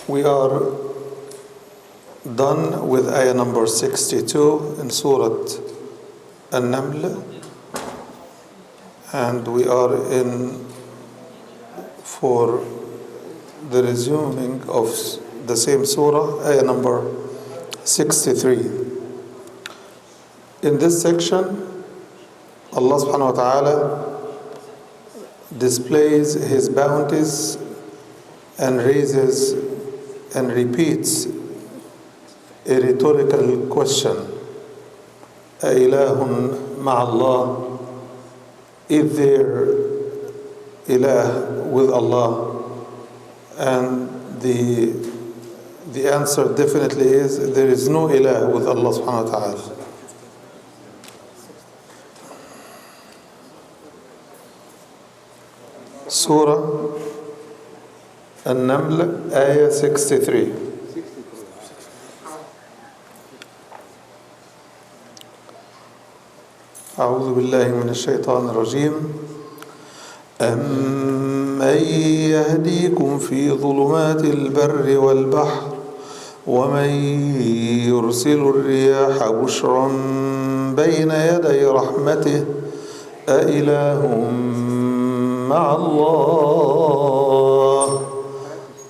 We are done with ayah number 62 in Surat An-Naml, and we are in for the resuming of the same surah, ayah number 63. In this section, Allah subhanahu wa ta'ala displays His bounties and raises and repeats a rhetorical question. أَإِلَهٌ مَعَ اللَّهِ? Is there ilah with Allah? And the answer definitely is there is no ilah with Allah subhanahu wa ta'ala. Surah An-Naml, Ayah 63. أعوذ بالله من الشيطان الرجيم. أَمَّن يَهْدِيكُمْ فِي ظُلُمَاتِ الْبَرِّ وَالْبَحْرِ وَمَن يُرْسِلُ الرِّيَاحَ بُشْرًا بَيْنَ يَدَيْ رَحْمَتِهِ أَإِلَهٌ مَعَ اللَّهِ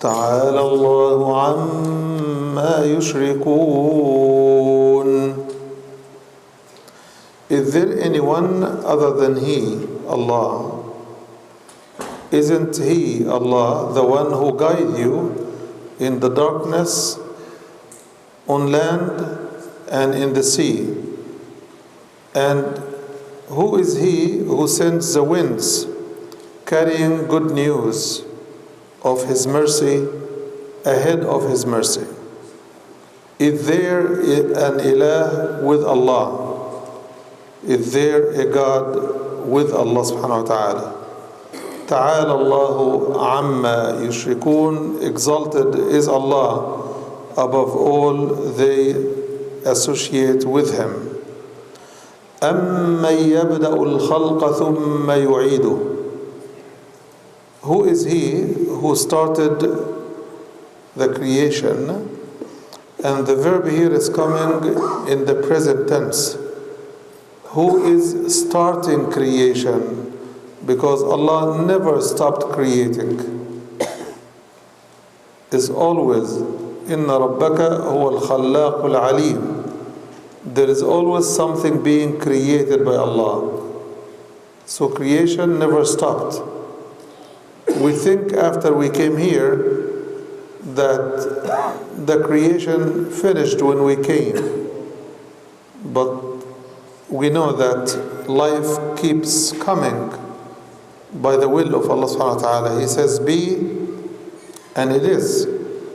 تَعَالَى اللَّهُ عَمَّا يُشْرِكُونَ. Is there anyone other than He, Allah? Isn't He, Allah, the one who guides you in the darkness, on land and in the sea? And who is He who sends the winds, carrying good news of His mercy ahead of His mercy? Is there an ilah with Allah? Is there a God with Allah subhanahu wa ta'ala? Ta'ala Allahu amma yushrikun. Exalted is Allah above all they associate with Him. أَمَّن يَبْدَأُ الْخَلْقَ ثُمَّ يُعِيدُهُ. Who is He who started the creation? And the verb here is coming in the present tense. Who is starting creation? Because Allah never stopped creating. Is always إِنَّ رَبَّكَ هُوَ الْخَلَّاقُ الْعَلِيمُ. There is always something being created by Allah. So creation never stopped. We think after we came here that the creation finished when we came. But we know that life keeps coming by the will of Allah subhanahu wa ta'ala. He says be, and it is.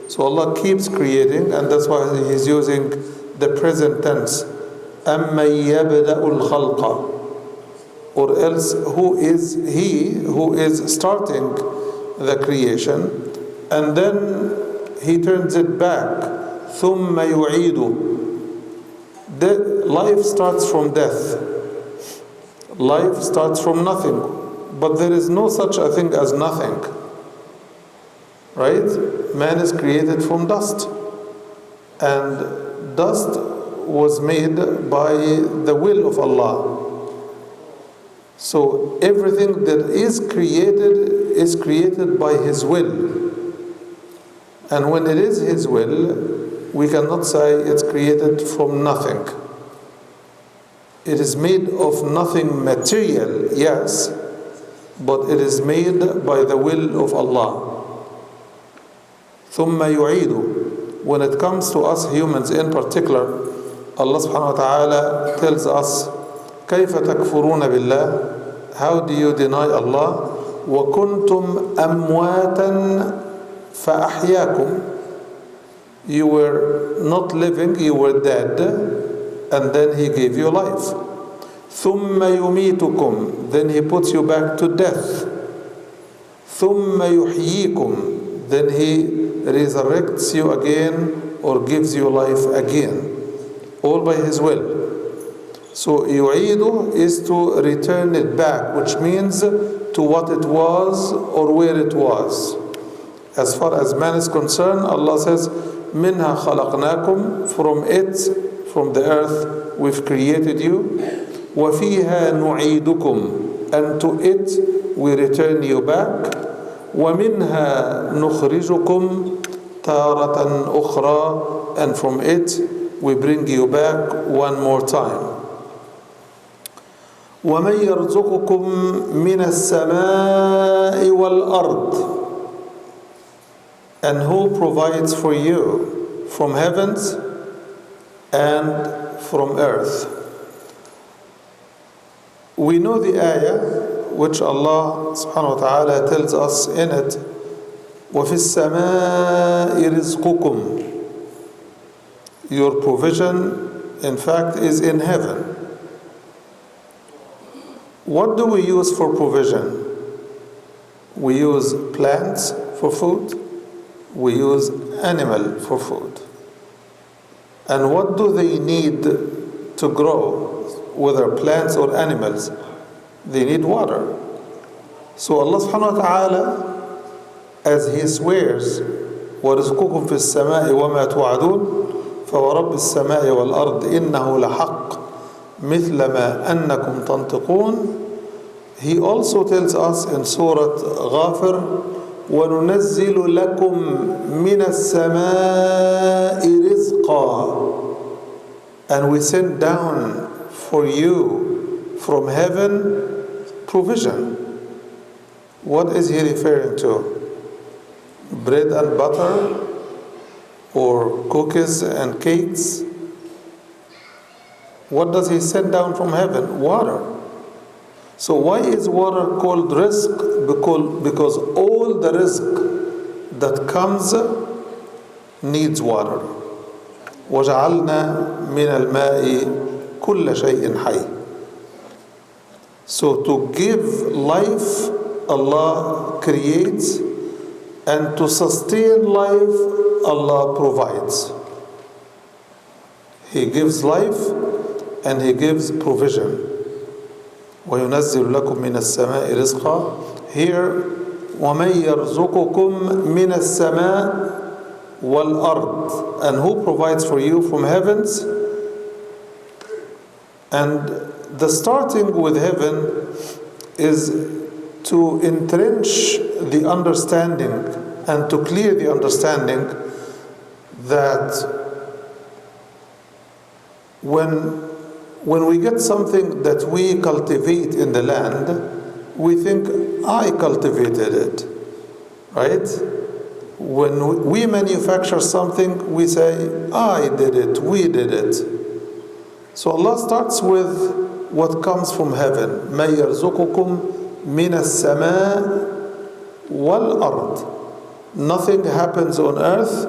So Allah keeps creating, and that's why He's using the present tense. أَمَّن يَبْدَأُ الْخَلْقَ. Or else, who is He who is starting the creation, and then He turns it back. ثُمَّ يُعِيدُ. Life starts from death. Life starts from nothing. But there is no such a thing as nothing. Right? Man is created from dust. And dust was made by the will of Allah. So everything that is created by His will. And when it is His will, we cannot say it's created from nothing. It is made of nothing material, yes, but it is made by the will of Allah. ثُمَّ يُعِيدُ. When it comes to us humans in particular, Allah subhanahu wa ta'ala tells us, كَيْفَ تَكْفُرُونَ بِاللَّهِ. How do you deny Allah? وَكُنْتُمْ أَمْوَاتًا فَأَحْيَاكُمْ. You were not living, you were dead, and then He gave you life. ثُمَّ يُمِيتُكُمْ. Then He puts you back to death. ثُمَّ يُحْيِيكُمْ. Then He resurrects you again or gives you life again. All by His will. So يُعِيدُ is to return it back, which means to what it was or where it was. As far as man is concerned, Allah says, Minha khalaqnakum, from it, from the earth, we've created you. وَفِيهَا نُعِيدُكُمْ, and to it we return you back. وَمِنْهَا نُخْرِجُكُمْ تَارَةً أُخْرَى, and from it we bring you back one more time. وَمَنْ يَرْزُقُكُمْ مِنَ السَّمَاءِ وَالْأَرْضِ, and who provides for you from heavens and from earth. We know the ayah which Allah subhanahu wa ta'ala tells us in it, وَفِي السَّمَاءِ رِزْقُكُمْ, your provision in fact is in heaven. What do we use for provision? We use plants for food, we use animal for food. And what do they need to grow, whether plants or animals? They need water. So Allah subhanahu wa ta'ala, as He swears, وَرِزْقُكُمْ فِي السَّمَاءِ وَمَا تُوعَدُونَ فَوَرَبِّ السَّمَاءِ وَالْأَرْضِ إِنَّهُ لَحَقٌّ مِثْلَ مَا أَنَّكُمْ تَنْطِقُونَ. He also tells us in Surat Ghafir, وَنُنَزِّلُ لَكُم مِّنَ السَّمَاءِ رِزْقًا, and we send down for you from heaven provision. What is he referring to? Bread and butter, or cookies and cakes? What does he send down from heaven? Water. So why is water called rizq? Because all the rizq that comes needs water. وَجَعَلْنَا مِنَ الْمَاءِ كُلَّ شَيْءٍ حَيٍّ. So to give life, Allah creates, and to sustain life, Allah provides. He gives life and He gives provision. وَيُنَزِّلُ لَكُم مِّنَ السَّمَاءِ رِزْقًا. Here, وَمَن يَرْزُقُكُم مِّنَ السَّمَاءِ وَالْأَرْضِ, and who provides for you from heavens. And the starting with heaven is to entrench the understanding and to clear the understanding that when we get something that we cultivate in the land, we think, I cultivated it, right? When we manufacture something, we say, I did it, we did it. So Allah starts with what comes from heaven. مَن يَرْزُقُكُم مِّنَ السَّمَاءِ وَالْأَرْضِ. Nothing happens on earth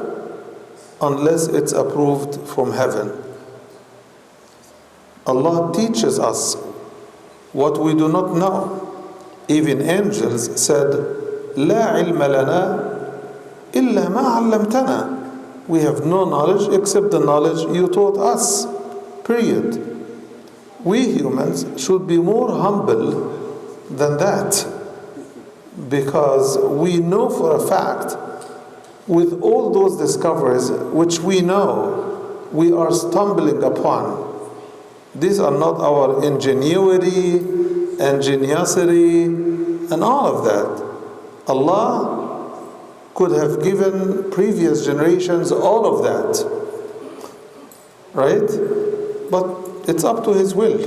unless it's approved from heaven. Allah teaches us what we do not know. Even angels said, لا علم لنا إلا ما علمتنا. We have no knowledge except the knowledge you taught us. Period. We humans should be more humble than that, because we know for a fact, with all those discoveries which we know we are stumbling upon, these are not our ingenuity, ingeniosity, and all of that. Allah could have given previous generations all of that, right? But it's up to His will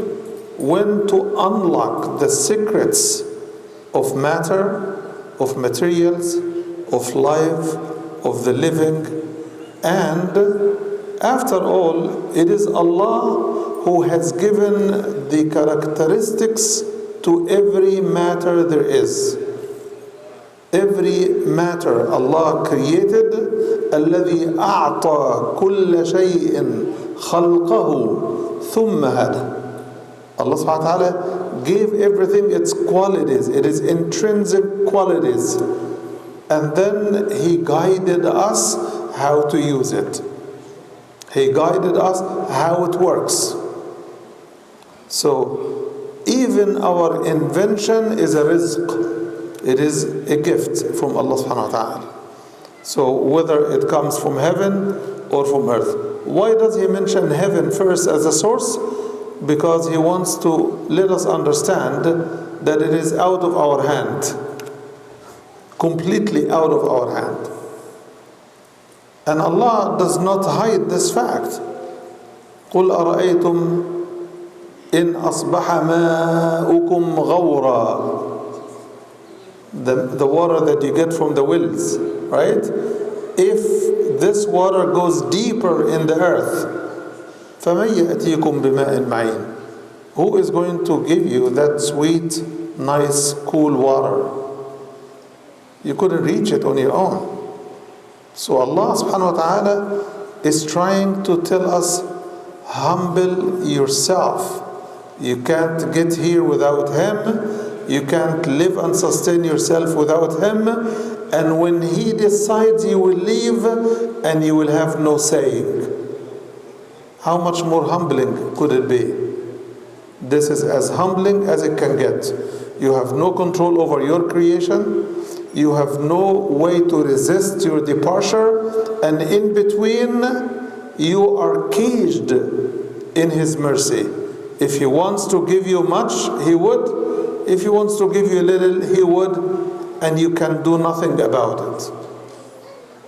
when to unlock the secrets of matter, of materials, of life, of the living. And after all, it is Allah who has given the characteristics to every matter there is. Every matter Allah created, الذي أعطى كل شيء خلقه ثم هدى. Allah subhanahu wa ta'ala gave everything its qualities, it is intrinsic qualities, and then He guided us how to use it. He guided us how it works. So even our invention is a rizq. It is a gift from Allah subhanahu wa ta'ala. So whether it comes from heaven or from earth. Why does he mention heaven first as a source? Because he wants to let us understand that it is out of our hand. Completely out of our hand. And Allah does not hide this fact. قُلْ أَرَأَيْتُمْ إِنْ أَصْبَحَ مَاؤُكُمْ غَوْرًا. The water that you get from the wells, right? If this water goes deeper in the earth, فَمَنْ يَأْتِيكُمْ بِمَاءٍ مَعِينٍ. Who is going to give you that sweet, nice, cool water? You couldn't reach it on your own. So Allah subhanahu wa ta'ala is trying to tell us, humble yourself. You can't get here without Him. You can't live and sustain yourself without Him. And when He decides, you will leave and you will have no saying. How much more humbling could it be? This is as humbling as it can get. You have no control over your creation. You have no way to resist your departure. And in between, you are caged in His mercy. If He wants to give you much, He would. If He wants to give you a little, He would. And you can do nothing about it.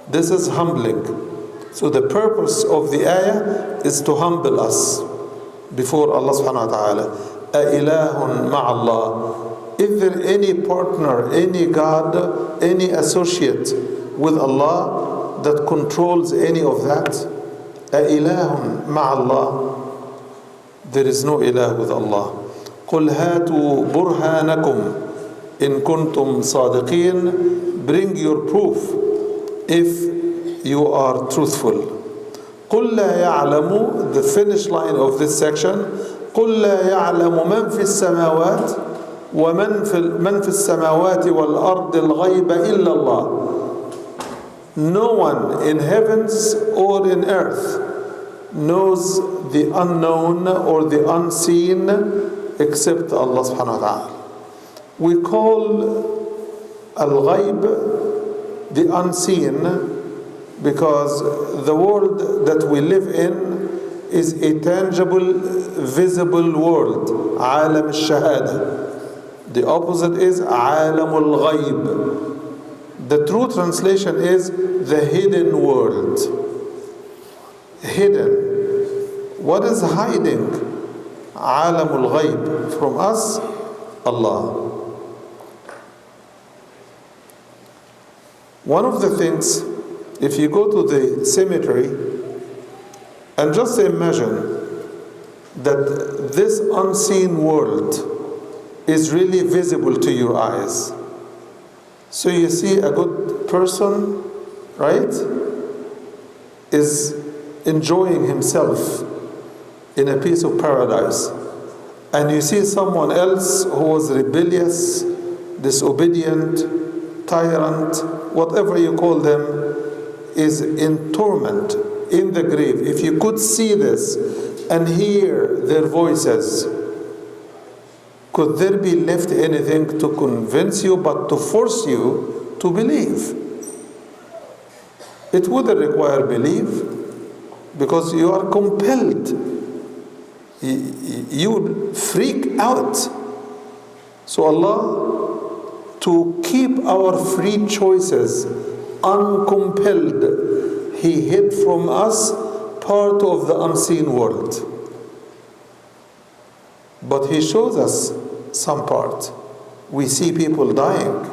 This is humbling. So the purpose of the ayah is to humble us before Allah subhanahu wa ta'ala. أَإِلَهٌ مَعَ اللَّهِ. Is there any partner, any God, any associate with Allah that controls any of that? أَإِلَهٌ مَعَ اللَّهِ. There is no ilah with Allah. قُلْ هَاتُوا بُرْهَانَكُمْ إِن كُنْتُمْ صَادِقِينَ. Bring your proof if you are truthful. قُلْ لَا يَعْلَمُ. The finish line of this section. قُلْ لَا يَعْلَمُ مَنْ فِي السَّمَاوَاتِ وَمَنْ فِي السَّمَاوَاتِ وَالْأَرْضِ الْغَيْبَ إِلَّا اللَّهِ. No one in heavens or in earth knows the unknown or the unseen except Allah subhanahu wa ta'ala. We call al-ghayb the unseen because the world that we live in is a tangible, visible world. عالم الشهادة. The opposite is عالم الغيب. The true translation is the hidden world. Hidden. What is hiding? عالم الغيب from us? Allah. One of the things, if you go to the cemetery and just imagine that this unseen world is really visible to your eyes. So you see a good person, right, is enjoying himself in a piece of paradise. And you see someone else who was rebellious, disobedient, tyrant, whatever you call them, is in torment, in the grave. If you could see this and hear their voices, could there be left anything to convince you but to force you to believe? It wouldn't require belief because you are compelled. You would freak out. So Allah, to keep our free choices uncompelled, He hid from us part of the unseen world. But He shows us some part. We see people dying.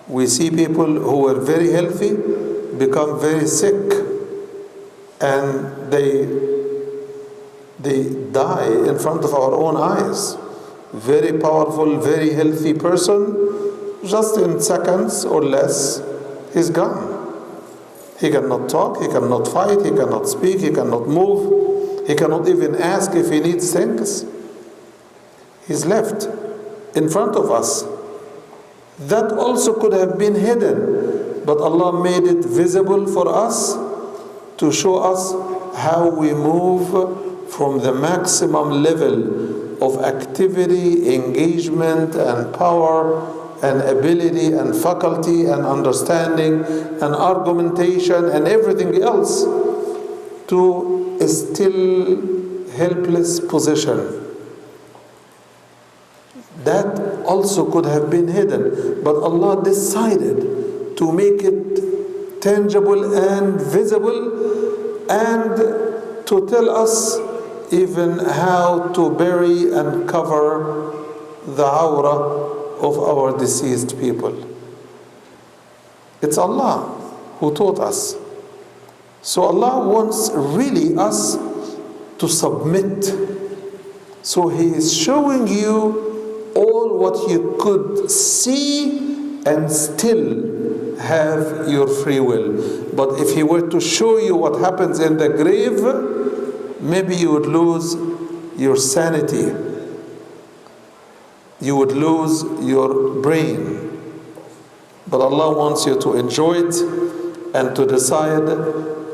We see people who were very healthy become very sick, and they die in front of our own eyes. Very powerful, very healthy person, just in seconds or less, he's gone. He cannot talk, he cannot fight, he cannot speak, he cannot move, he cannot even ask if he needs things. He's left in front of us. That also could have been hidden, but Allah made it visible for us to show us how we move from the maximum level of activity, engagement, and power and ability and faculty and understanding and argumentation and everything else to a still helpless position. That also could have been hidden, but Allah decided to make it tangible and visible, and to tell us even how to bury and cover the awrah of our deceased people. It's Allah who taught us. So Allah wants really us to submit. So He is showing you all what you could see and still have your free will. But if He were to show you what happens in the grave, maybe you would lose your sanity. You would lose your brain. But Allah wants you to enjoy it and to decide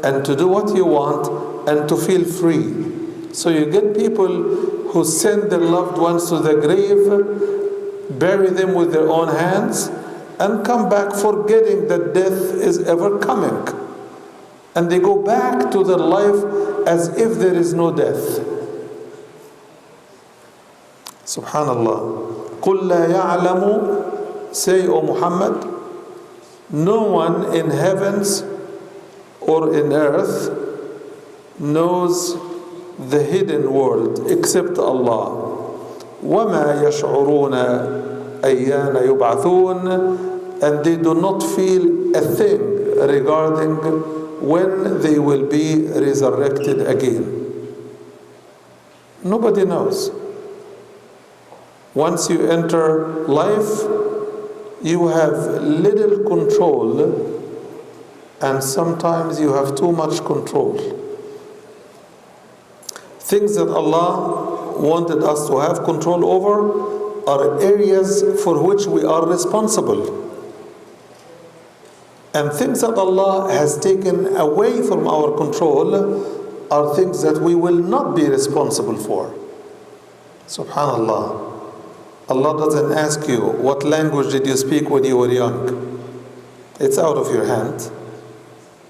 and to do what you want and to feel free. So you get people who send their loved ones to the grave, bury them with their own hands, and come back forgetting that death is ever coming. And they go back to their life as if there is no death. Subhanallah. قُلْ لَا يَعْلَمُ, say, O Muhammad, no one in heavens or in earth knows the hidden world except Allah. وَمَا يَشْعُرُونَ أَيَّانَ يُبْعَثُونَ, and they do not feel a thing regarding when they will be resurrected again. Nobody knows. Once you enter life, you have little control, and sometimes you have too much control. Things that Allah wanted us to have control over are areas for which we are responsible. And things that Allah has taken away from our control are things that we will not be responsible for. Subhanallah. Allah doesn't ask you, what language did you speak when you were young? It's out of your hand.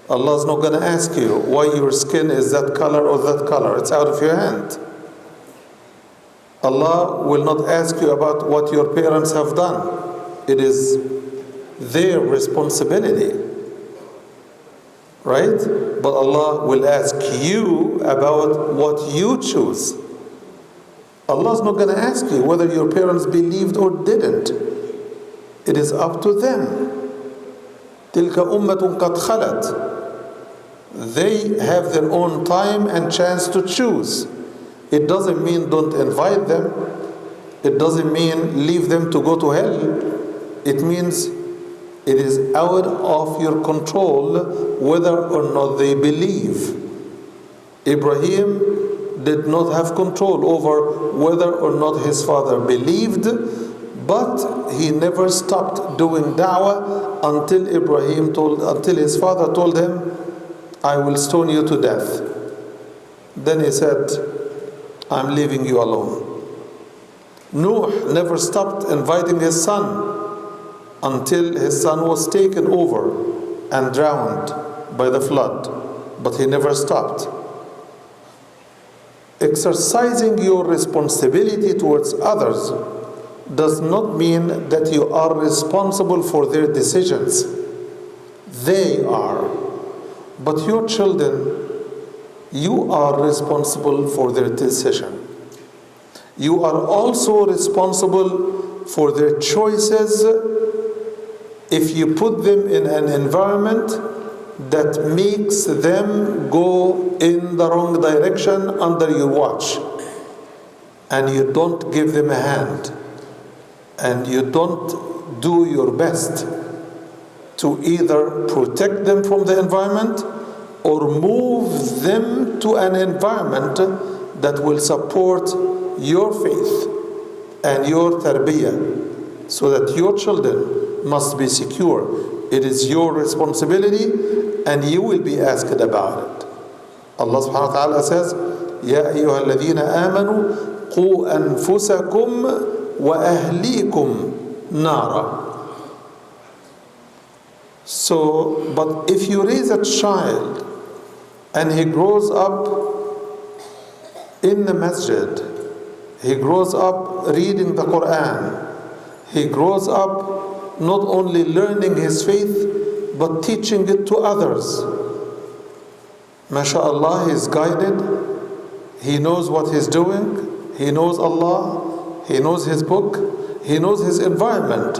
Allah's not going to ask you why your skin is that color or that color. It's out of your hand. Allah will not ask you about what your parents have done. It is their responsibility. Right? But Allah will ask you about what you choose. Allah's not going to ask you whether your parents believed or didn't. It is up to them. تِلْكَ أُمَّةٌ قَدْ خَلَتْ. They have their own time and chance to choose. It doesn't mean don't invite them. It doesn't mean leave them to go to hell. It means it is out of your control whether or not they believe. Ibrahim did not have control over whether or not his father believed, but he never stopped doing da'wah until his father told him, I will stone you to death. Then he said, I'm leaving you alone. Nuh never stopped inviting his son until his son was taken over and drowned by the flood, but he never stopped. Exercising your responsibility towards others does not mean that you are responsible for their decisions. They are. But your children, you are responsible for their decision. You are also responsible for their choices if you put them in an environment that makes them go in the wrong direction under your watch, and you don't give them a hand, and you don't do your best to either protect them from the environment or move them to an environment that will support your faith and your tarbiyah, so that your children must be secure. It is your responsibility, and you will be asked about it. Allah subhanahu wa ta'ala says, يَا أَيُّهَا الَّذِينَ آمَنُوا قُوا أَنفُسَكُمْ وَأَهْلِيكُمْ نَارًا. So, but if you raise a child and he grows up in the masjid, he grows up reading the Quran, he grows up not only learning his faith but teaching it to others. MashaAllah, he is guided, he knows what he's doing, he knows Allah, he knows his book, he knows his environment.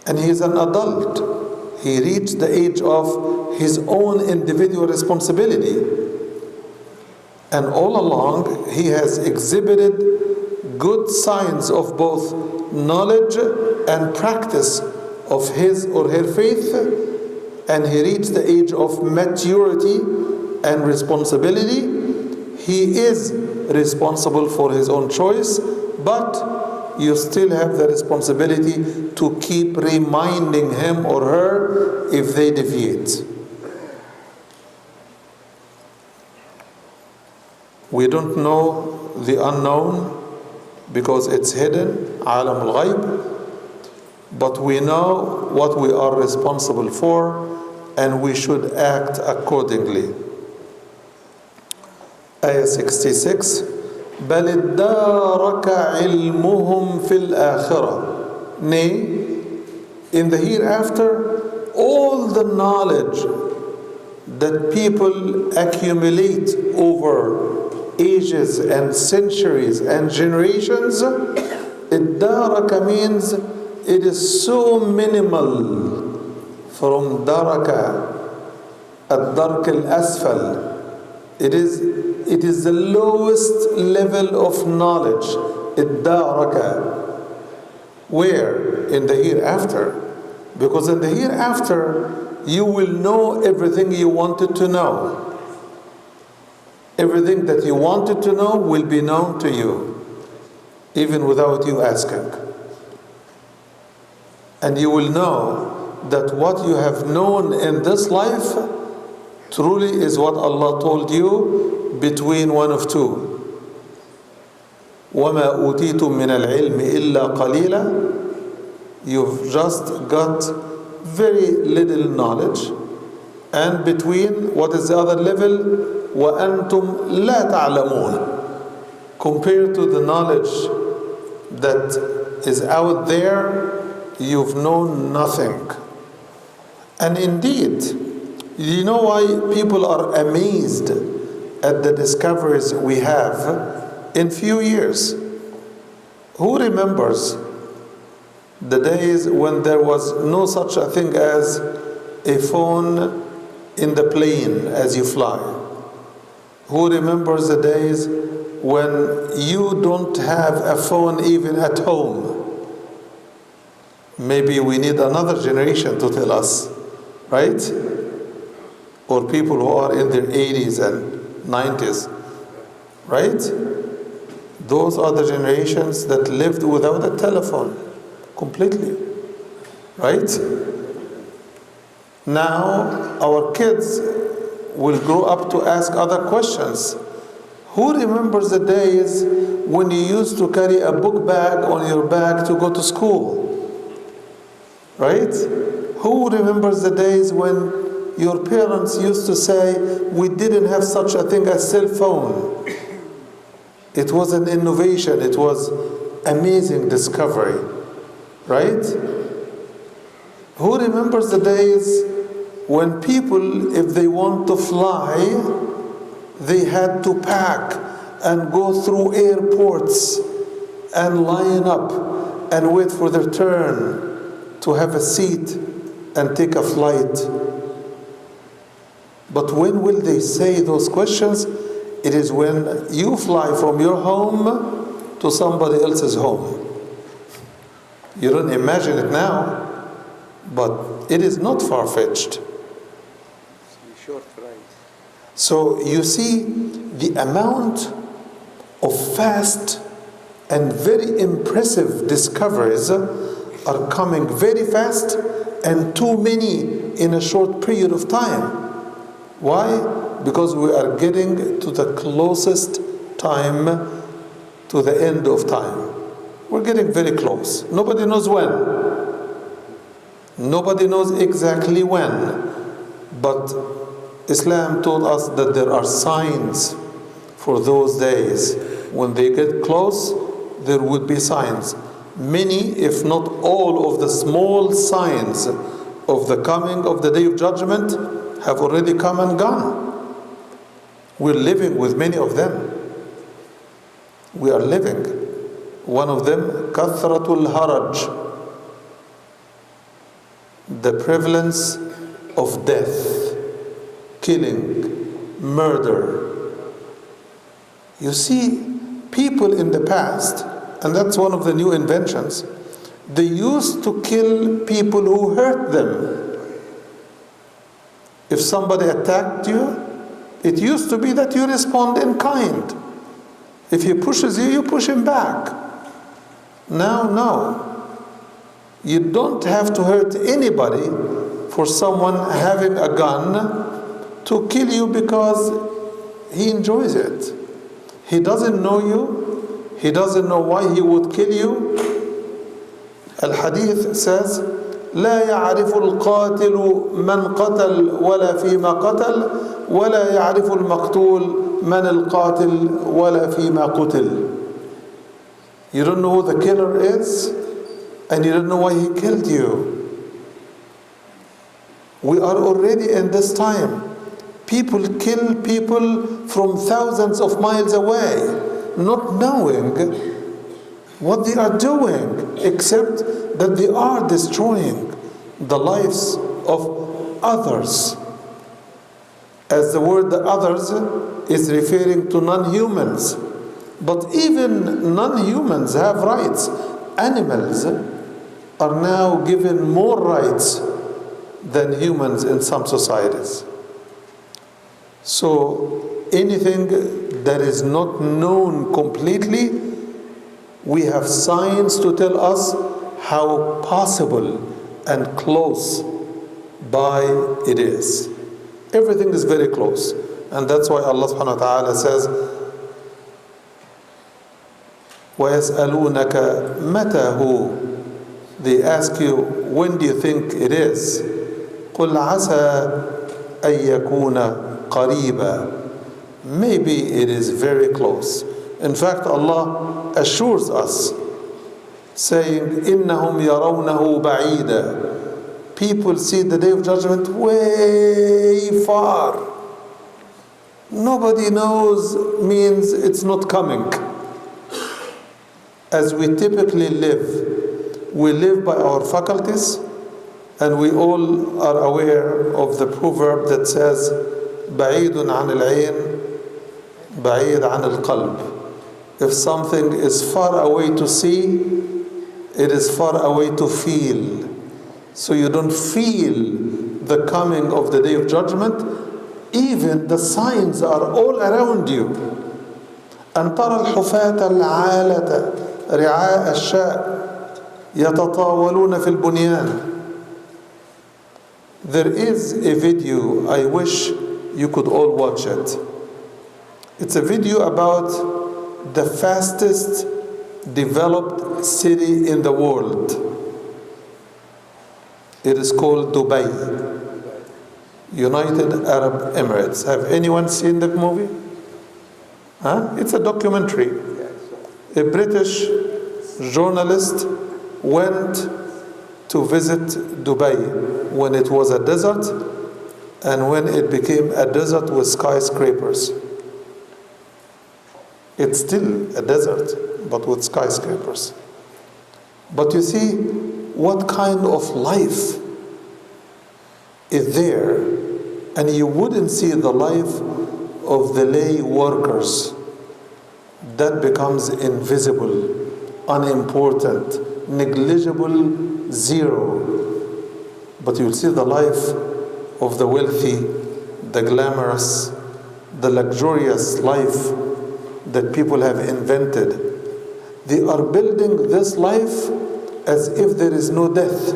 And he is an adult. He reached the age of his own individual responsibility. And all along, he has exhibited good signs of both knowledge and practice of his or her faith. And he reached the age of maturity and responsibility. He is responsible for his own choice, but you still have the responsibility to keep reminding him or her if they deviate. We don't know the unknown because it's hidden, alam al-ghayb, but we know what we are responsible for and we should act accordingly. Ayah 66, بل ادارك علمهم في الآخرة. Nay, in the hereafter, all the knowledge that people accumulate over ages and centuries and generations, ادارك means it is so minimal from daraka, ad-dark al-asfal. It is the lowest level of knowledge. Iddaraka. Where? In the hereafter. Because in the hereafter, you will know everything you wanted to know. Everything that you wanted to know will be known to you, even without you asking. And you will know that what you have known in this life truly is what Allah told you between one of two. وَمَا أُوتِيتُم مِّنَ الْعِلْمِ إِلَّا قَلِيلًا. You've just got very little knowledge. And between, what is the other level? وَأَنْتُمْ لَا تَعْلَمُونَ. Compared to the knowledge that is out there, you've known nothing. And indeed, you know why people are amazed at the discoveries we have in few years? Who remembers the days when there was no such a thing as a phone in the plane as you fly? Who remembers the days when you don't have a phone even at home? Maybe we need another generation to tell us, right? Or people who are in their 80s and 90s, right? Those are the generations that lived without a telephone completely, right? Now our kids will grow up to ask other questions. Who remembers the days when you used to carry a book bag on your back to go to school? Right? Who remembers the days when your parents used to say, we didn't have such a thing as cell phone? It was an innovation. It was amazing discovery. Right? Who remembers the days when people, if they want to fly, they had to pack and go through airports and line up and wait for their turn to have a seat and take a flight? But when will they say those questions? It is when you fly from your home to somebody else's home. You don't imagine it now, but it is not far-fetched. So you see the amount of fast and very impressive discoveries are coming very fast, and too many in a short period of time. Why? Because we are getting to the closest time to the end of time. We're getting very close. Nobody knows when. Nobody knows exactly when, but Islam told us that there are signs for those days. When they get close, there would be signs. Many, if not all, of the small signs of the coming of the Day of Judgment have already come and gone. We're living with many of them. We are living. One of them, kathratul haraj, the prevalence of death, killing, murder. You see, people in the past, and that's one of the new inventions, they used to kill people who hurt them. If somebody attacked you, it used to be that you respond in kind. If he pushes you, you push him back. Now, no. You don't have to hurt anybody for someone having a gun to kill you because he enjoys it. He doesn't know you. He doesn't know why he would kill you. Al-Hadith says, لا يعرف القاتل من قتل ولا فيما قتل ولا يعرف المقتول من القاتل ولا فيما قتل. You don't know who the killer is, and you don't know why he killed you. We are already in this time. People kill people from thousands of miles away, not knowing what they are doing, except that they are destroying the lives of others. As the word the others is referring to non-humans. But even non-humans have rights. Animals are now given more rights than humans in some societies. So anything that is not known completely, we have signs to tell us how possible and close by it is. Everything is very close. And that's why Allah subhanahu wa ta'ala says, وَيَسْأَلُونَكَ مَتَى هُ. They ask you, when do you think it is? قُلْ عَسَى أَن يَكُونَ قَرِيبًا. Maybe it is very close. In fact, Allah assures us, saying, إِنَّهُمْ يَرَوْنَهُ بَعِيدًا. People see the Day of Judgment way far. Nobody knows means it's not coming. As we typically live, we live by our faculties, and we all are aware of the proverb that says, بعيد عن العين بعيد عن القلب. If something is far away to see, it is far away to feel. So you don't feel the coming of the Day of Judgment. Even the signs are all around you. أن ترى الحفاة العالة رعاء الشاء يتطاولون في البنيان. There is a video, I wish you could all watch it. It's a video about the fastest developed city in the world. It is called Dubai, United Arab Emirates. Have anyone seen that movie? Huh? It's a documentary. A British journalist went to visit Dubai when it was a desert and when it became a desert with skyscrapers. It's still a desert, but with skyscrapers. But you see, what kind of life is there? And you wouldn't see the life of the lay workers. That becomes invisible, unimportant, negligible, zero. But you'll see the life of the wealthy, the glamorous, the luxurious life that people have invented. They are building this life as if there is no death.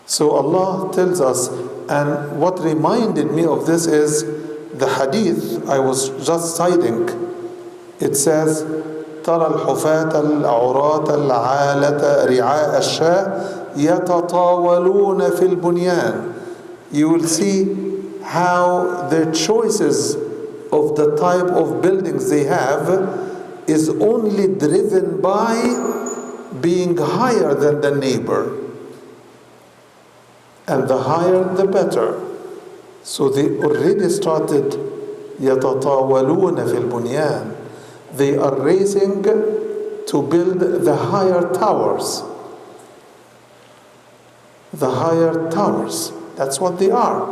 So Allah tells us, and what reminded me of this is the hadith I was just citing. It says, ترى الحفاة العراة العالة رعاء الشاة يتطاولون في البنيان. You will see how their choices of the type of buildings they have is only driven by being higher than the neighbor. And the higher the better. So they already started يتطاولون في البنيان. They are racing to build the higher towers. The higher towers. That's what they are.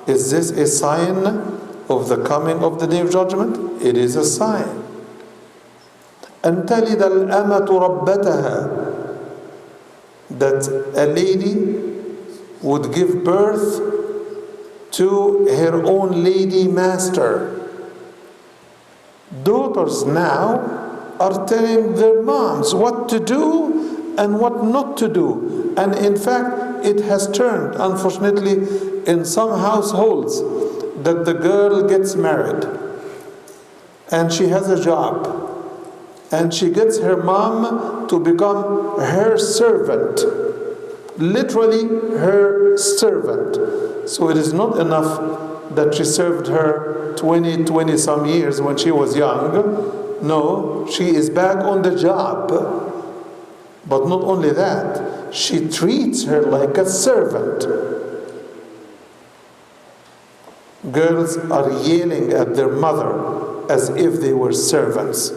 Is this a sign of the coming of the Day of Judgment? It is a sign. أن تلد الأمة ربتها. That a lady would give birth to her own lady master. Daughters now are telling their moms what to do and what not to do. And in fact, it has turned, unfortunately, in some households, that the girl gets married and she has a job and she gets her mom to become her servant, literally her servant. So it is not enough that she served her 20 some years when she was young. No, she is back on the job. But not only that, she treats her like a servant. Girls are yelling at their mother as if they were servants.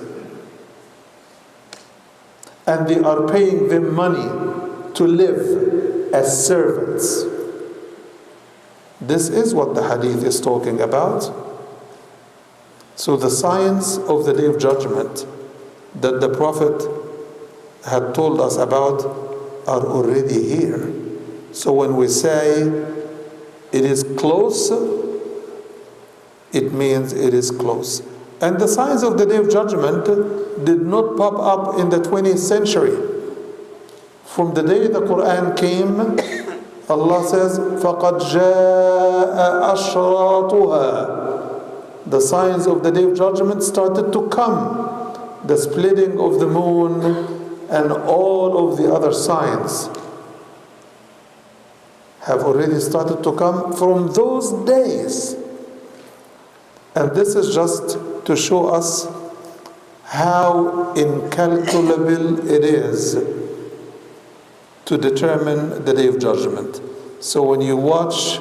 And they are paying them money to live as servants. This is what the hadith is talking about. So the signs of the Day of Judgment that the Prophet had told us about are already here. So when we say it is close, it means it is close. And the signs of the Day of Judgment did not pop up in the 20th century. From the day the Quran came, Allah says, فَقَدْ جَاءَ أَشْرَاطُهَا. The signs of the Day of Judgment started to come. The splitting of the moon and all of the other signs have already started to come from those days. And this is just to show us how incalculable it is to determine the Day of Judgment. So when you watch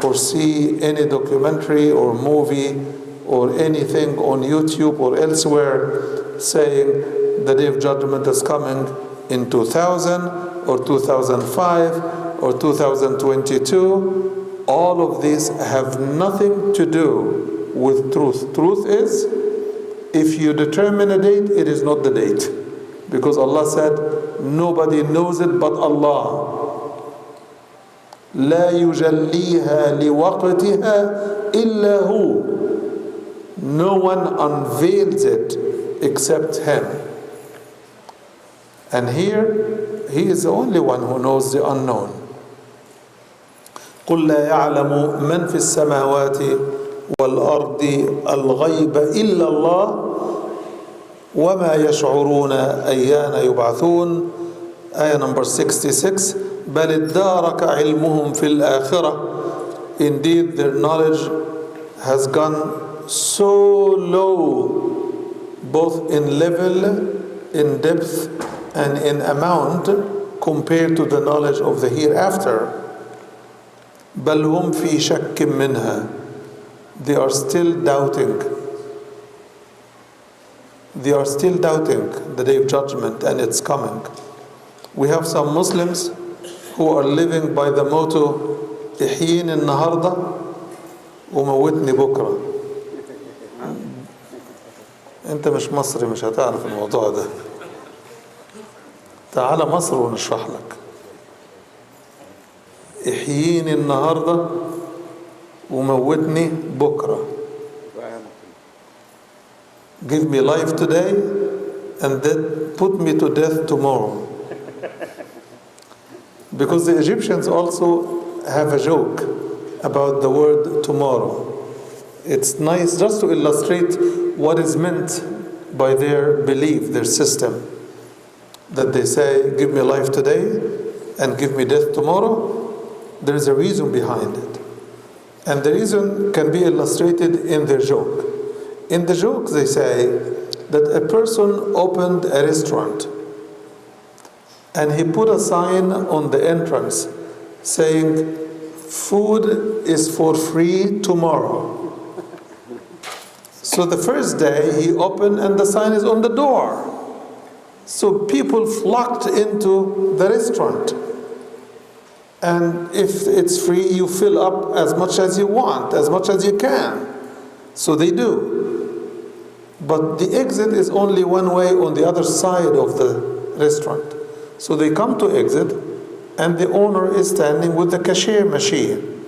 or see any documentary or movie or anything on YouTube or elsewhere saying the Day of Judgment is coming in 2000 or 2005 or 2022, all of these have nothing to do with truth. Truth is, if you determine a date, it is not the date. Because Allah said, nobody knows it but Allah. لا يجليها لوقتها إلا هو. No one unveils it except Him. And here, He is the only one who knows the unknown. قل لا يعلم من في السماوات والأرض الغيب إلا الله وما يشعرون أيان يبعثون. Ayah number 66. بل ادارك علمهم في الآخرة. Indeed, their knowledge has gone so low, both in level, in depth, and in amount, compared to the knowledge of the hereafter. بل هم في شك منها. They are still doubting. They are still doubting the Day of Judgment and its coming. We have some Muslims who are living by the motto احييني النهارده وموتني بكره. انت مش مصري مش هتعرف الموضوع ده. تعال مصر ونشرح لك. احييني النهارده وموتني بكره. Give me life today and then put me to death tomorrow. Because the Egyptians also have a joke about the word tomorrow. It's nice just to illustrate what is meant by their belief, their system, that they say, give me life today and give me death tomorrow. There is a reason behind it. And the reason can be illustrated in their joke. In the joke, they say that a person opened a restaurant and he put a sign on the entrance saying, food is for free tomorrow. So the first day he opened and the sign is on the door. So people flocked into the restaurant. And if it's free, you fill up as much as you want, as much as you can. So they do. But the exit is only one way on the other side of the restaurant. So they come to exit, and the owner is standing with the cashier machine.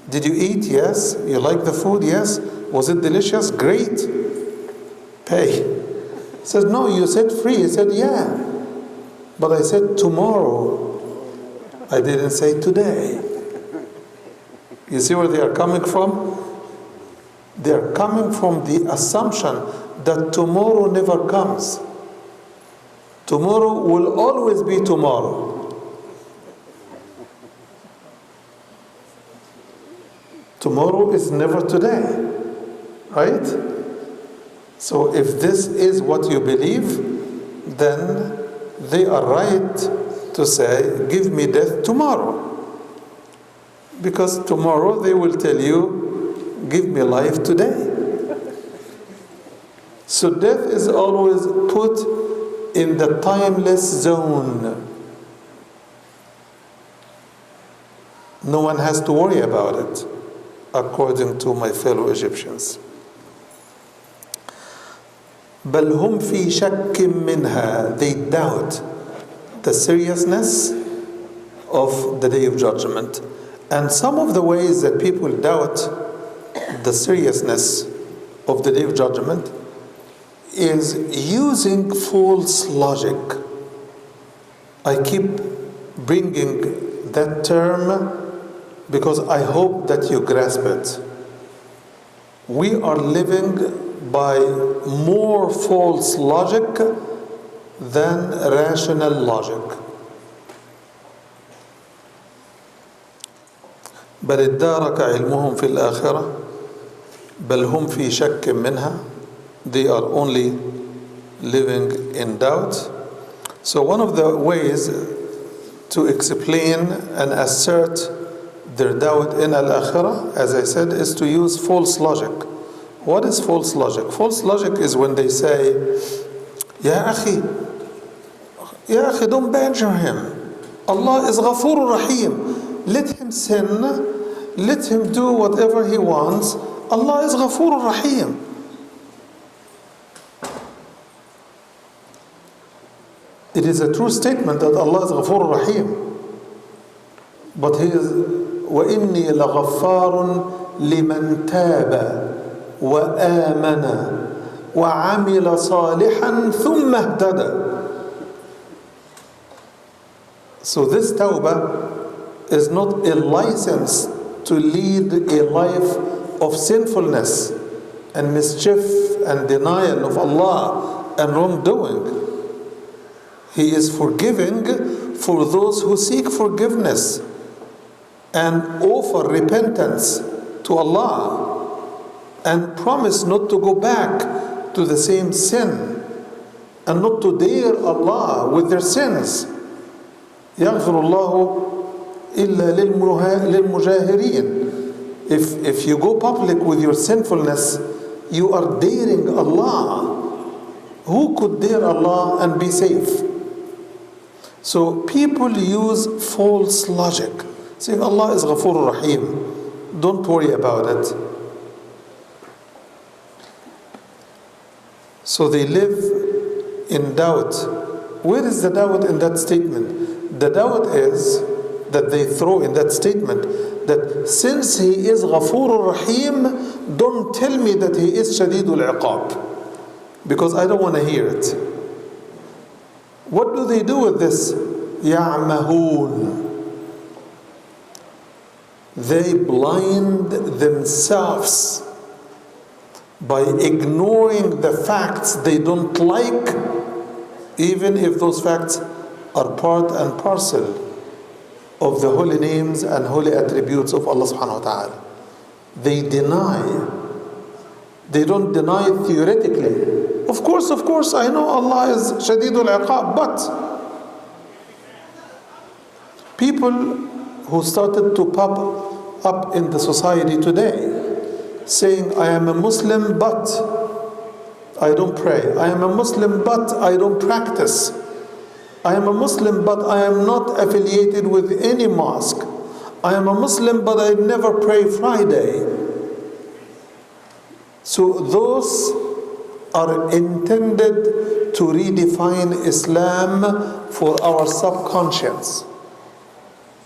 Did you eat? Yes. You like the food? Yes. Was it delicious? Great. Pay. He says, no, you said free. He said, yeah. But I said tomorrow. I didn't say today. You see where they are coming from? They are coming from the assumption that tomorrow never comes. Tomorrow will always be tomorrow. Tomorrow is never today, right? So if this is what you believe, then they are right to say, give me death tomorrow. Because tomorrow they will tell you, give me life today. So death is always put in the timeless zone. No one has to worry about it, according to my fellow Egyptians. بل هم في شك منها. They doubt the seriousness of the Day of Judgment. And some of the ways that people doubt the seriousness of the Day of Judgment is using false logic. I keep bringing that term because I hope that you grasp it. We are living by more false logic than rational logic. بل ادارك علمهم في الآخرة بل هم في شك منها. They are only living in doubt. So one of the ways to explain and assert their doubt in Al-Akhirah, as I said, is to use false logic. What is false logic? False logic is when they say, Ya akhi, don't badger him. Allah is Ghafur Rahim. Let him sin, let him do whatever he wants. Allah is Ghafur Rahim. It is a true statement that Allah is Ghafur Rahim. But He is وَإِنِّي لَغَفَّارٌ لِمَنْ تَابَ وَآمَنَ وَعَمِلَ صَالِحًا ثُمَّ اهْتَدَى. So this tawbah is not a license to lead a life of sinfulness and mischief and denial of Allah and wrongdoing. He is forgiving for those who seek forgiveness and offer repentance to Allah and promise not to go back to the same sin and not to dare Allah with their sins. يغفر الله إلا للمجاهرين. If you go public with your sinfulness, you are daring Allah. Who could dare Allah and be safe? So people use false logic, saying Allah is Ghafur Rahim. Don't worry about it. So they live in doubt. Where is the doubt in that statement? The doubt is that they throw in that statement that since He is Ghafur Rahim, don't tell me that He is Shadidul Iqab, because I don't want to hear it. What do they do with this? يَعْمَهُونَ. They blind themselves by ignoring the facts they don't like, even if those facts are part and parcel of the holy names and holy attributes of Allah subhanahu wa ta'ala. They deny. They don't deny it theoretically. Of course, I know Allah is Shadidul Iqab, but people who started to pop up in the society today saying, I am a Muslim, but I don't pray. I am a Muslim, but I don't practice. I am a Muslim, but I am not affiliated with any mosque. I am a Muslim, but I never pray Friday. So those are intended to redefine Islam for our subconscious,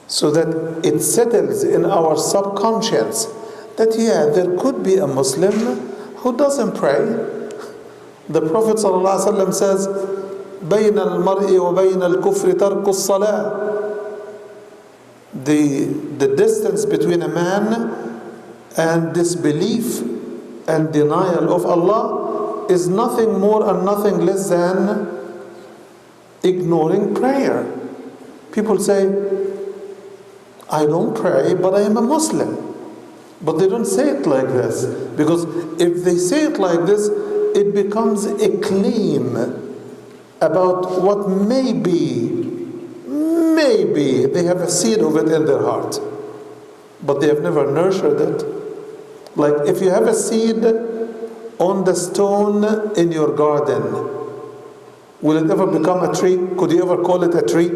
so that it settles in our subconscious that there could be a Muslim who doesn't pray. The Prophet ﷺ says, بين المرء وبين الكفر ترك الصلاة. The distance between a man and disbelief and denial of Allah is nothing more and nothing less than ignoring prayer. People say, I don't pray, but I am a Muslim. But they don't say it like this, because if they say it like this, it becomes a claim about what maybe they have a seed of it in their heart, but they have never nurtured it. Like if you have a seed on the stone in your garden, will it ever become a tree? Could you ever call it a tree?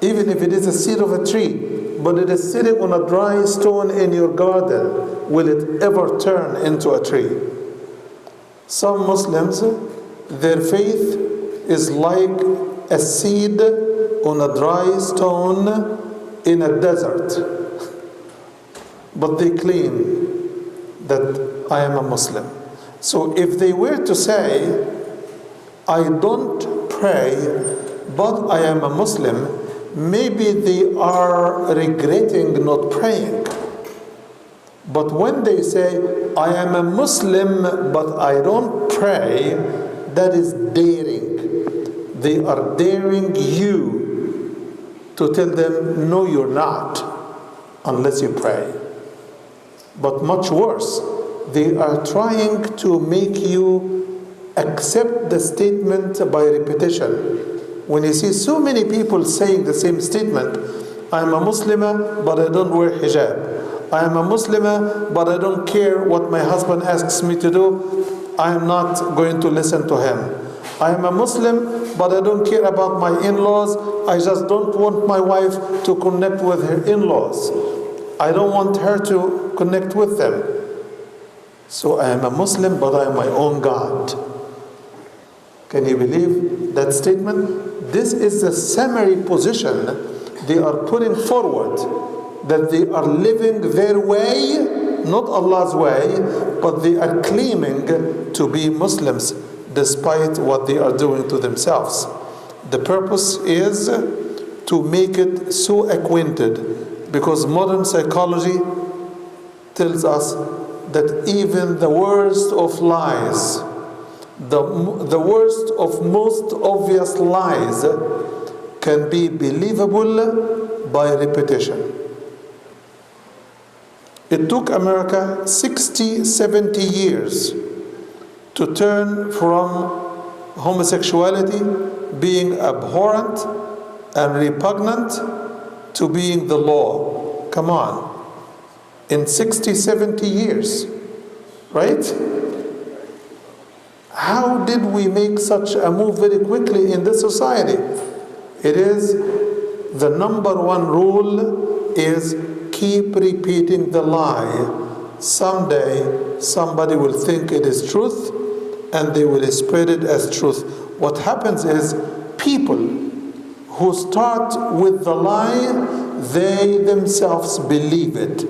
Even if it is a seed of a tree, but it is sitting on a dry stone in your garden, will it ever turn into a tree? Some Muslims, their faith is like a seed on a dry stone in a desert. But they claim that I am a Muslim. So if they were to say, I don't pray, but I am a Muslim, maybe they are regretting not praying. But when they say, I am a Muslim, but I don't pray, that is daring. They are daring you to tell them, no, you're not, unless you pray. But much worse, they are trying to make you accept the statement by repetition. When you see so many people saying the same statement, I am a Muslimah, but I don't wear hijab. I am a Muslimah, but I don't care what my husband asks me to do. I am not going to listen to him. I am a Muslim, but I don't care about my in-laws. I just don't want my wife to connect with her in-laws. I don't want her to connect with them. So I am a Muslim, but I am my own God. Can you believe that statement? This is the summary position they are putting forward, that they are living their way, not Allah's way, but they are claiming to be Muslims despite what they are doing to themselves. The purpose is to make it so acquainted, because modern psychology tells us that even the worst of lies, the worst of most obvious lies, can be believable by repetition. It took America 60, 70 years to turn from homosexuality being abhorrent and repugnant to being the law. Come on. In 60, 70 years, right? How did we make such a move very quickly in this society? It is the number one rule is keep repeating the lie. Someday somebody will think it is truth and they will spread it as truth. What happens is people who start with the lie, they themselves believe it.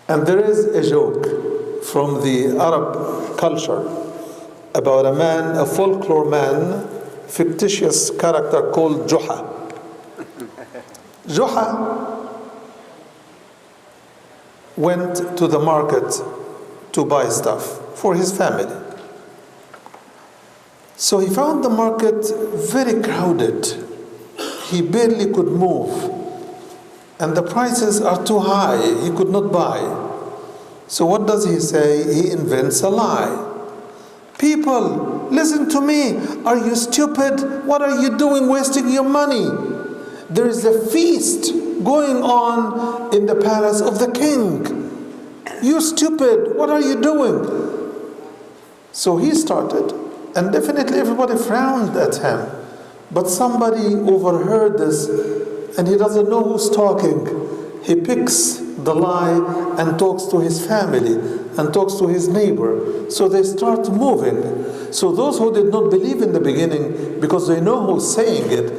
And there is a joke from the Arab culture about a man, a folklore man, fictitious character called Juha. Juha went to the market to buy stuff for his family. So he found the market very crowded. He barely could move. And the prices are too high. He could not buy. So what does he say? He invents a lie. People, listen to me. Are you stupid? What are you doing wasting your money? There is a feast going on in the palace of the king. You stupid, what are you doing? So he started, and definitely everybody frowned at him. But somebody overheard this, and he doesn't know who's talking. He picks the lie and talks to his family and talks to his neighbor. So they start moving. So those who did not believe in the beginning, because they know who's saying it,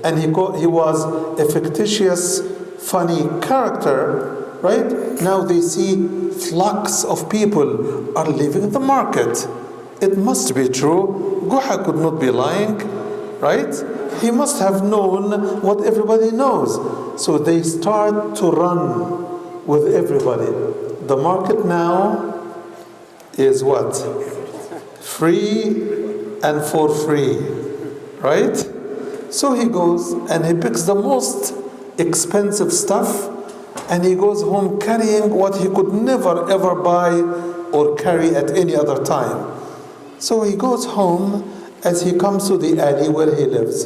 and he was a fictitious, funny character, right? Now they see flocks of people are leaving the market. It must be true. Guha could not be lying, right? He must have known what everybody knows. So they start to run with everybody. The market now is what? Free and for free, right? So he goes and he picks the most expensive stuff, and he goes home carrying what he could never ever buy or carry at any other time. So he goes home. As he comes to the alley where he lives,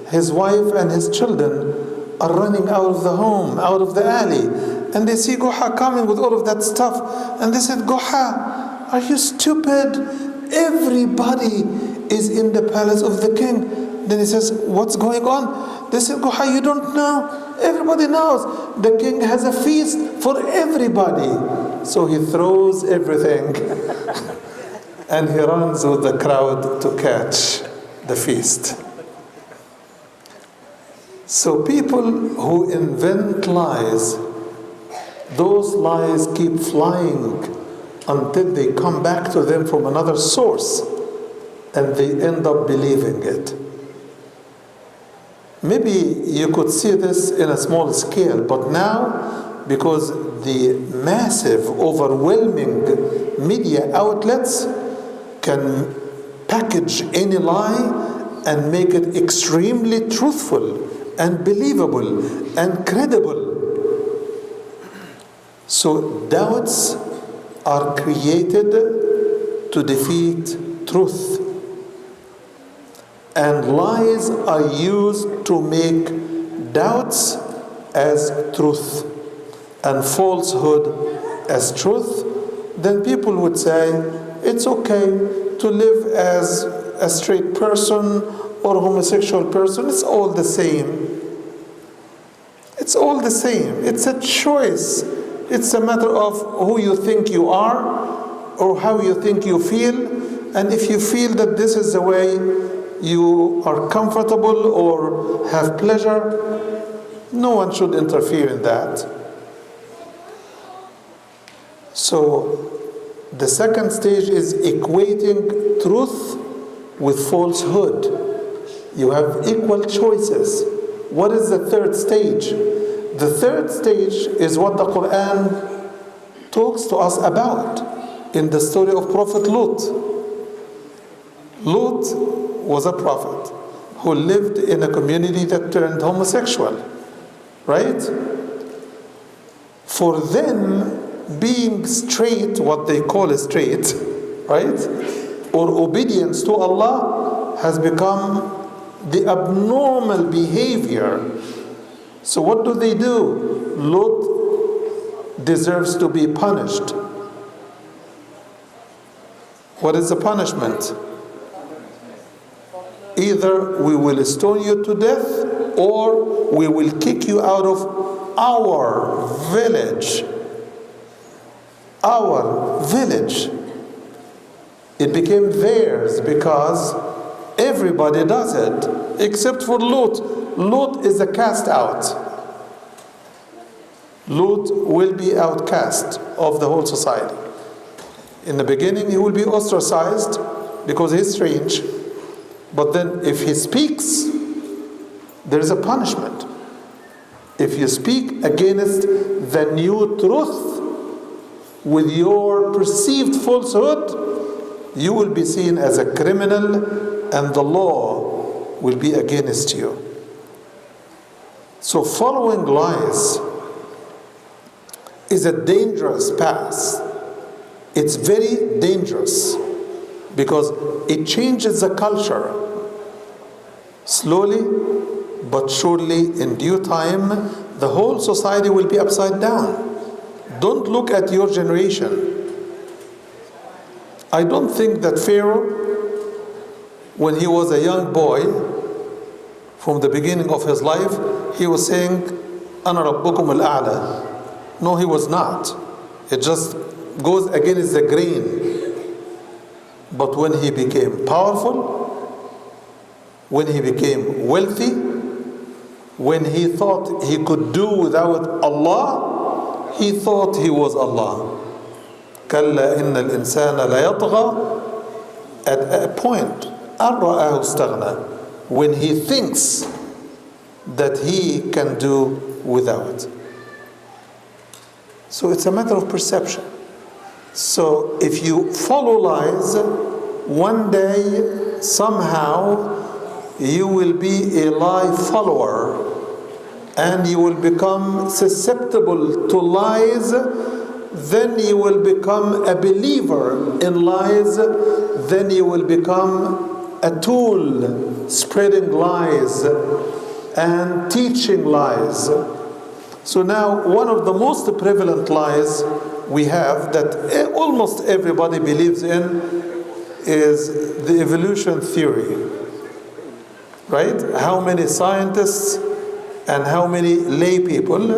his wife and his children are running out of the home, out of the alley. And they see Guha coming with all of that stuff. And they said, Guha, are you stupid? Everybody is in the palace of the king. Then he says, what's going on? They said, Guha, you don't know. Everybody knows. The king has a feast for everybody. So he throws everything. And he runs with the crowd to catch the feast. So people who invent lies, those lies keep flying until they come back to them from another source, and they end up believing it. Maybe you could see this in a small scale, but now, because the massive, overwhelming media outlets can package any lie and make it extremely truthful and believable and credible. So doubts are created to defeat truth, and lies are used to make doubts as truth and falsehood as truth. Then people would say, it's okay to live as a straight person or a homosexual person. It's all the same. It's all the same. It's a choice. It's a matter of who you think you are or how you think you feel. And if you feel that this is the way you are comfortable or have pleasure, no one should interfere in that. So the second stage is equating truth with falsehood. You have equal choices. What is the third stage? The third stage is what the Quran talks to us about in the story of Prophet Lut. Lut was a prophet who lived in a community that turned homosexual, right? For them, being straight, what they call a straight, right, or obedience to Allah has become the abnormal behavior. So what do? Lot deserves to be punished. What is the punishment? Either we will stone you to death, or we will kick you out of our village. Our village. It became theirs because everybody does it, except for Lut. Lut is a cast out. Lut will be outcast of the whole society. In the beginning, he will be ostracized because he's strange. But then if he speaks, there is a punishment. If you speak against the new truth, with your perceived falsehood, you will be seen as a criminal and the law will be against you. So following lies is a dangerous path. It's very dangerous because it changes the culture. Slowly but surely, in due time, the whole society will be upside down. Don't look at your generation. I don't think that Pharaoh, when he was a young boy, from the beginning of his life, he was saying, "Ana rabbukum al-a'la." No, he was not. It just goes against the grain. But when he became powerful, when he became wealthy, when he thought he could do without Allah, he thought he was Allah. كَلَّا إِنَّ الْإِنسَانَ لَيَطْغَى. At a point, أَن رَآهُ اسْتَغْنَى, when he thinks that he can do without. So it's a matter of perception. So if you follow lies, one day somehow you will be a lie follower and you will become susceptible to lies. Then you will become a believer in lies. Then you will become a tool spreading lies and teaching lies. So now one of the most prevalent lies we have that almost everybody believes in is the evolution theory. Right? How many scientists and how many lay people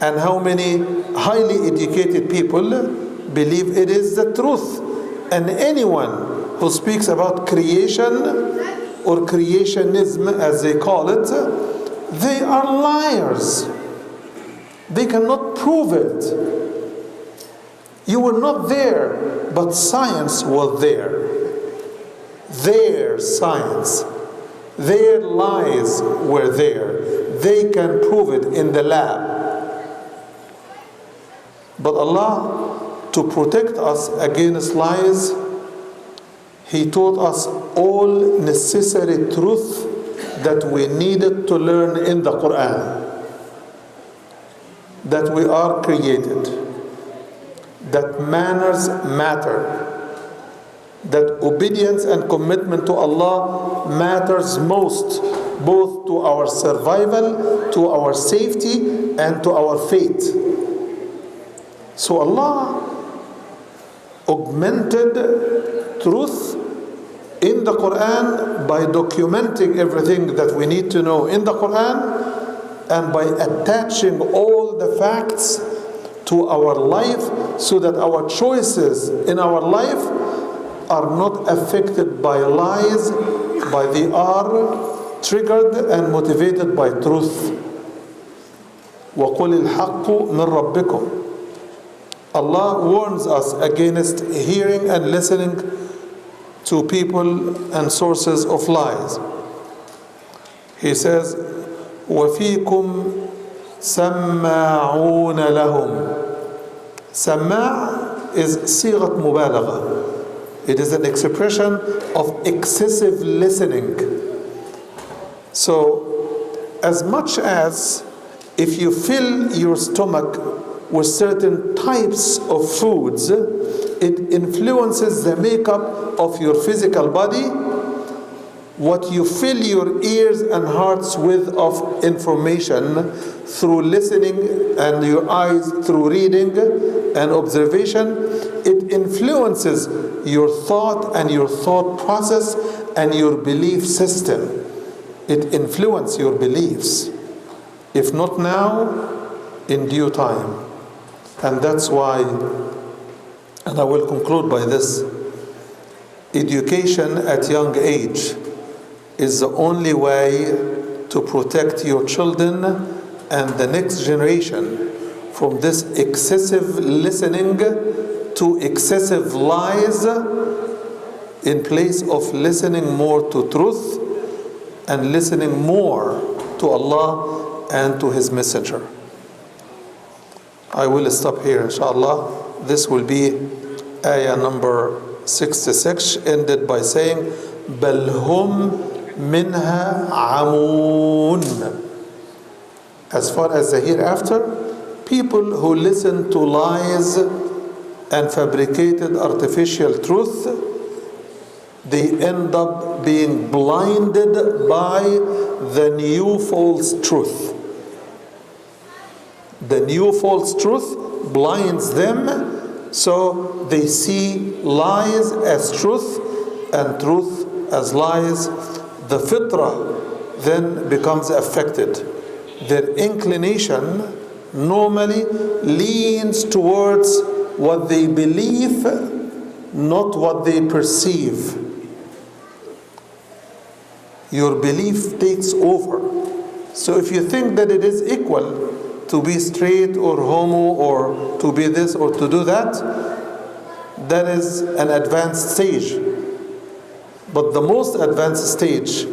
and how many highly educated people believe it is the truth. And anyone who speaks about creation or creationism as they call it, they are liars. They cannot prove it. You were not there, but science was there. Their science, their lies were there. They can prove it in the lab. But Allah, to protect us against lies, He taught us all necessary truth that we needed to learn in the Quran. That we are created, that manners matter, that obedience and commitment to Allah matters most, both to our survival, to our safety, and to our fate. So Allah augmented truth in the Quran by documenting everything that we need to know in the Quran and by attaching all the facts to our life so that our choices in our life are not affected by lies, but they are triggered and motivated by truth. وَقُلِ الْحَقُّ مِنْ رَبِّكُمْ. Allah warns us against hearing and listening to people and sources of lies. He says, وَفِيكُمْ سَمَّاعُونَ لَهُمْ. Samma' is صيغة مبالغة. It is an expression of excessive listening. So, as much as if you fill your stomach with certain types of foods, it influences the makeup of your physical body. What you fill your ears and hearts with of information through listening and your eyes through reading and observation, it influences your thought and your thought process and your belief system. It influences your beliefs. If not now, in due time. And that's why, and I will conclude by this, education at young age is the only way to protect your children and the next generation from this excessive listening to excessive lies, in place of listening more to truth and listening more to Allah and to His Messenger. I will stop here, inshallah. This will be ayah number 66, ended by saying, بَلْ هُمْ مِنْهَا عَمُونَ. As far as the hereafter, people who listen to lies and fabricated artificial truth, they end up being blinded by the new false truth. The new false truth blinds them, so they see lies as truth and truth as lies. The fitrah then becomes affected. Their inclination normally leans towards what they believe, not what they perceive. Your belief takes over. So if you think that it is equal to be straight or homo or to be this or to do that, that is an advanced stage. But the most advanced stage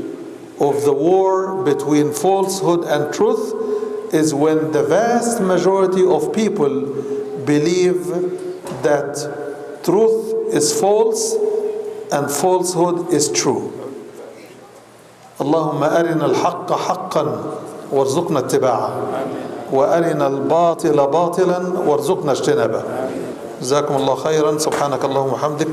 of the war between falsehood and truth is when the vast majority of people believe that truth is false and falsehood is true. اللهم أرنا الحق حقا وارزقنا اتباعه وأرنا الباطل باطلا وارزقنا اجتنابه. جزاكم الله خيرا. سبحانك اللهم وبحمدك